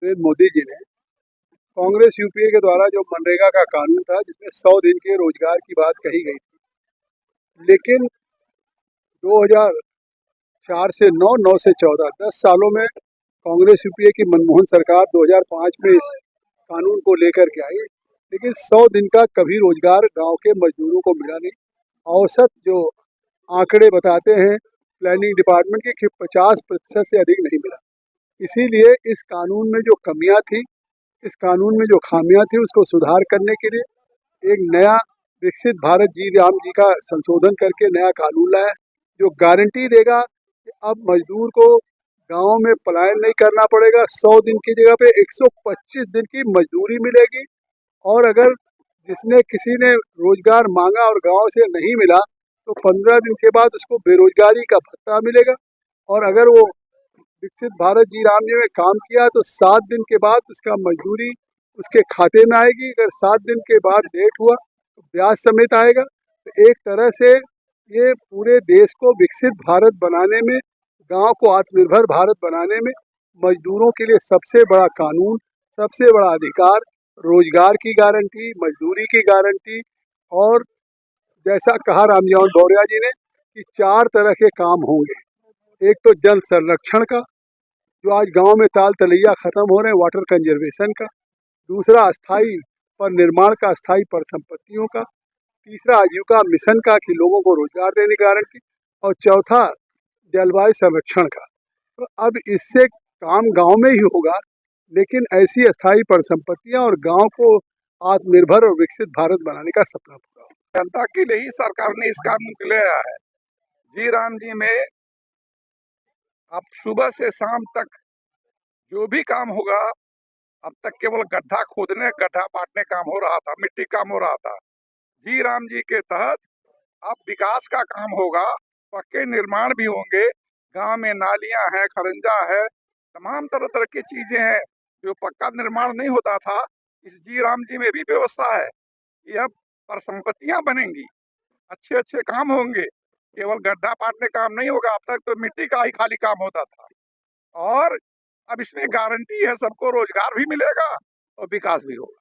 नरेंद्र मोदी जी ने कांग्रेस यूपीए के द्वारा जो मनरेगा का कानून था जिसमें 100 दिन के रोजगार की बात कही गई थी, लेकिन 2004 से 9, 9 से 14, 10 सालों में कांग्रेस यूपीए की मनमोहन सरकार 2005 में इस कानून को लेकर के आई, लेकिन 100 दिन का कभी रोजगार गांव के मजदूरों को मिला नहीं। औसत जो आंकड़े बताते हैं प्लानिंग डिपार्टमेंट के कि 50% से अधिक नहीं मिला। इसीलिए इस कानून में जो कमियां थी, इस कानून में जो खामियां थी, उसको सुधार करने के लिए एक नया विकसित भारत जी राम जी का संशोधन करके नया कानून लाया, जो गारंटी देगा कि अब मजदूर को गांव में पलायन नहीं करना पड़ेगा। 100 दिन की जगह पे 125 दिन की मजदूरी मिलेगी, और अगर जिसने किसी ने रोजगार मांगा और गांव से नहीं मिला तो 15 दिन के बाद उसको बेरोजगारी का भत्ता मिलेगा। और अगर वो विकसित भारत जी राम जी में काम किया तो 7 दिन के बाद उसका मजदूरी उसके खाते में आएगी। अगर 7 दिन के बाद लेट हुआ तो ब्याज समेत आएगा। तो एक तरह से ये पूरे देश को विकसित भारत बनाने में, गांव को आत्मनिर्भर भारत बनाने में मजदूरों के लिए सबसे बड़ा कानून, सबसे बड़ा अधिकार, रोजगार की गारंटी, मजदूरी की गारंटी। और जैसा कहा रामजोहन बोरिया जी ने कि 4 तरह के काम होंगे। एक तो जल संरक्षण का, जो आज गांव में ताल तलैया खत्म हो रहे हैं, वाटर कंजर्वेशन का। दूसरा अस्थाई पर निर्माण का, अस्थाई पर संपत्तियों का। तीसरा आजीविका मिशन का कि लोगों को रोजगार देने की गारंटी। और चौथा जलवायु संरक्षण का। तो अब इससे काम गांव में ही होगा, लेकिन ऐसी अस्थाई पर संपत्तियां और गांव को आत्मनिर्भर और विकसित भारत बनाने का सपना पूरा होगा। जनता के लिए ही सरकार ने इस कानून को ले आया है। जी राम जी में अब सुबह से शाम तक जो भी काम होगा, अब तक केवल गड्ढा खोदने, गड्ढा पाटने काम हो रहा था, मिट्टी काम हो रहा था। जी राम जी के तहत अब विकास का काम होगा, पक्के निर्माण भी होंगे। गांव में नालियां हैं, खरंजा है, तमाम तरह तरह की चीजें हैं जो पक्का निर्माण नहीं होता था, इस जी राम जी में भी व्यवस्था है। यह पर संपत्तियां बनेंगी, अच्छे अच्छे काम होंगे, केवल गड्ढा पाटने काम नहीं होगा। अब तक तो मिट्टी का ही खाली काम होता था, और अब इसमें गारंटी है सबको रोजगार भी मिलेगा और विकास भी होगा।